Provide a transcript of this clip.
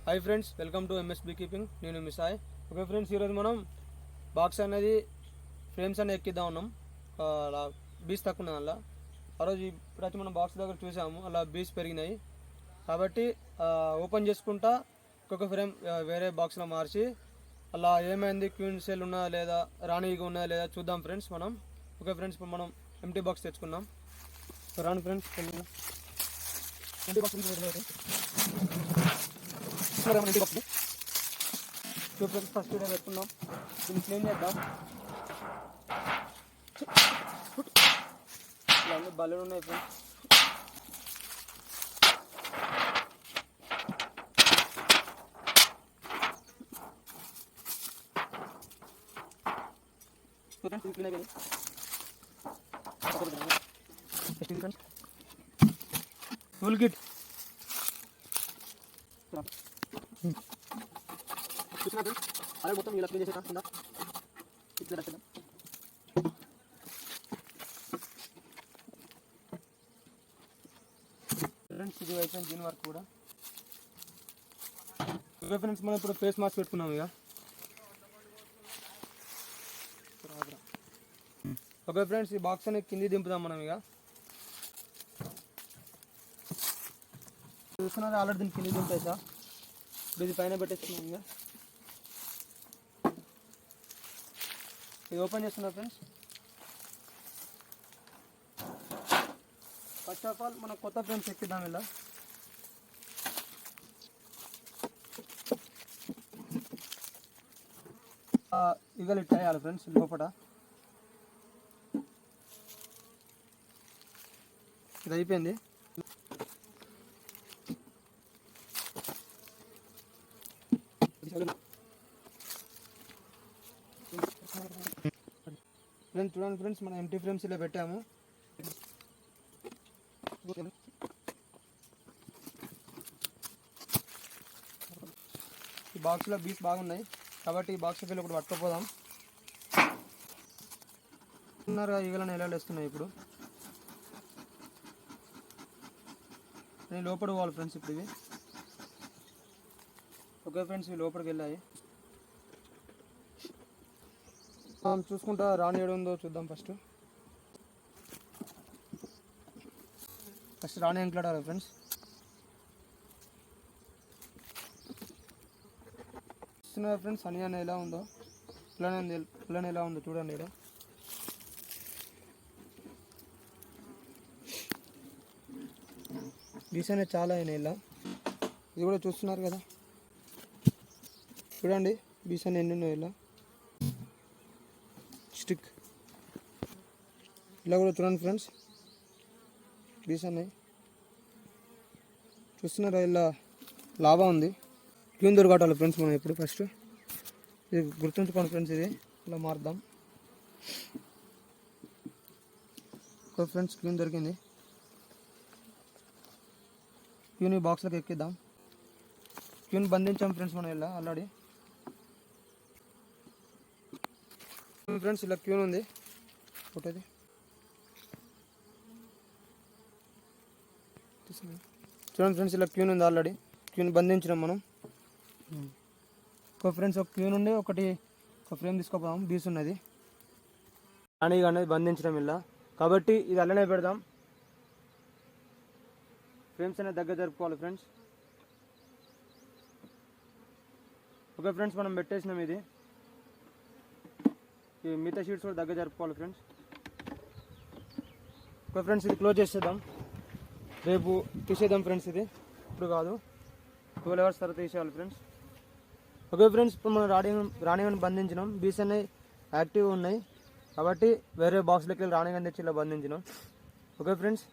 Hi friends, welcome to MS be keeping. నేను మీ Sai. Okay friends, ఈరోజు మనం బాక్స్ అనేది ఫ్రేమ్స్ అనేది ఎక్కిద్దాం ఉన్నాం. అలా బీస్ తక్కువ ఉన్నది. అలా ఆ రోజు ఇప్పుడైతే మనం బాక్స్ దగ్గర చూసాము, అలా బీస్ పెరిగినాయి. కాబట్టి ఓపెన్ చేసుకుంటా ఒక్కొక్క ఫ్రేమ్ వేరే బాక్స్లో మార్చి అలా ఏమైంది, క్వీన్ సెల్ ఉన్నదా లేదా, రాణిగా ఉన్నదా లేదా చూద్దాం ఫ్రెండ్స్ మనం. ఓకే ఫ్రెండ్స్, ఇప్పుడు మనం ఎంటీ బాక్స్ తెచ్చుకున్నాం. రాణి friends, empty box first video పెట్టుకున్నాం. దీన్ని క్లీన్ చేద్దాం. ఇవన్నీ బల్లలు ఉన్నాయి ఫ్రెండ్స్. టూల్ కిట్ అలాగే మొత్తం ఇలా క్లీన్ చేసేదా ఫ్రెండ్స్. ఇది అయిపోయింది దీని వరకు కూడా. ఓకే ఫ్రెండ్స్, మనం ఇప్పుడు ఫేస్ మాస్క్ పెట్టుకున్నాం. ఇక ఓకే ఫ్రెండ్స్, ఈ బాక్స్ అనేది కింది దింపుదాం మనం. ఇక చూస్తున్నారు, ఆల్రెడీ దీన్ని కింది దింపేసా. ఇప్పుడు ఇది పైన పెట్టేస్తున్నాం. ఇక ఇది ఓపెన్ చేస్తున్నా ఫ్రెండ్స్. ఫస్ట్ ఆఫ్ ఆల్ మన కొత్త ఫ్రేమ్స్ ఎక్కిద్దాం. ఇలా ఇగలు ఇట్ వేయాలి ఫ్రెండ్స్ లోపల. ఇది అయిపోయింది. ఫ్రెండ్స్ చూడండి ఫ్రెండ్స్, మనం ఎంటీ ఫ్రేమ్స్ ఇలా పెట్టాము. ఈ బాక్స్లో బీస్ బాగున్నాయి కాబట్టి ఈ బాక్స్ వెళ్ళి ఒకటి పట్టుకోపోదాం. ఉన్నారుగా ఈగలను ఎలా వేస్తున్నాయి. ఇప్పుడు నేను లోపల పోవాలి ఫ్రెండ్స్. ఇప్పుడు ఇవి ఓకే ఫ్రెండ్స్, ఇవి లోపలికి వెళ్ళాయి. చూసుకుంటా రాణి ఏడు ఉందో చూద్దాం. ఫస్ట్ రాణి ఎంకలాడాలి ఫ్రెండ్స్. చూస్తున్నారు ఫ్రెండ్స్, అని అని ఎలా ఉందో, పిల్లని ఎలా ఉందో చూడండి. ఇక్కడ బీస్ అనేది చాలా అయినాయి. ఇలా ఇది కూడా చూస్తున్నారు కదా, చూడండి బీస్ అని ఎన్ని ఉన్నాయి. ఇలా స్టిక్ ఇలా కూడా చూడండి ఫ్రెండ్స్, బీస్ ఉన్నాయి. చూస్తున్నారా, ఇలా లాభం ఉంది. క్యూన్ దొరకటాలి ఫ్రెండ్స్ మనం ఎప్పుడు. ఫస్ట్ ఇది గుర్తుంచుకోండి ఫ్రెండ్స్, ఇది ఇలా మారుద్దాం. ఓకే ఫ్రెండ్స్, క్యూన్ దొరికింది. క్యూన్ ఈ బాక్స్లోకి ఎక్కిద్దాం. క్యూన్ బంధించాం ఫ్రెండ్స్ మనం ఇలా ఆల్రెడీ. ఫ్రెండ్స్ ఇలా క్యూన్ ఉంది ఒకటి చూడండి ఫ్రెండ్స్, ఇలా క్యూన్ ఉంది ఆల్రెడీ. క్యూన్ బంధించినాం మనం. ఒక ఫ్రెండ్స్ ఒక క్యూన్ ఉండి ఒక ఫ్రేమ్ తీసుకోపోదాం. బీస్ ఉన్నది రాణి అనేది బంధించడం ఇలా. కాబట్టి ఇది అలానే పెడదాం. ఫ్రేమ్స్ అనేది దగ్గర జరుపుకోవాలి ఫ్రెండ్స్. ఓకే ఫ్రెండ్స్, మనం పెట్టేసినాం. ఇది ఈ మిగతా షీట్స్ కూడా దగ్గర జరుపుకోవాలి ఫ్రెండ్స్. ఓకే ఫ్రెండ్స్, ఇది క్లోజ్ చేసేద్దాం. రేపు తీసేద్దాం ఫ్రెండ్స్. ఇది ఇప్పుడు కాదు, 12 hours తర్వాత తీసేయాలి ఫ్రెండ్స్. ఓకే ఫ్రెండ్స్, ఇప్పుడు మనం రాణిగన్ బంధించినాం. బీస్ అనేవి యాక్టివ్గా ఉన్నాయి కాబట్టి వేరే బాక్స్లోకి వెళ్ళి రాణిగన్ తెచ్చి ఇలా బంధించినాం. Okay friends.